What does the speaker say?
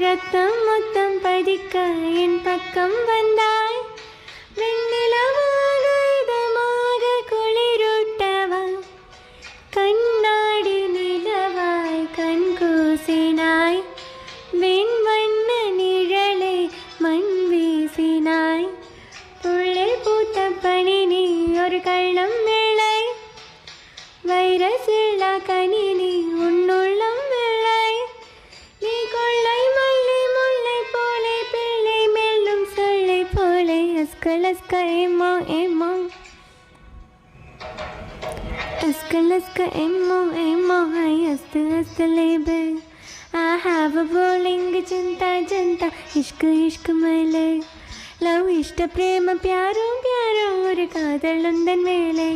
ரத்தம் மொத்தம் பதிக்க என் பக்கம் வந்தாய். வெண்ணிலவாக இதமாக குளிரூட்டவா, கண்ணாடி நிலவாய் கண் கூசினாய். வெண்வண்ண நிழலை மண் வீசினாய். புள்ளில் பூத்த பனி நீ ஒரு கள்ளம் வேளை, வைரசில்லா கனி நீ உன்னுள்ளம் வெள்ளை. நீ கொள்ளை மல்லி முல்லை போலே பிள்ளை மெல்லும் சொல்லை போலே. அஸ்கலஸ்க எம்மோ எம்மோ, அஸ்கலஸ்க எம்மோ எம்மோ. ஹை அஸ்து அஸ்து லேபே. I have a bowling चिंता चिंता इश्क इश्क मेले. लव इष्ट प्रेम प्यारो प्यारो और कादल उंदन मेले.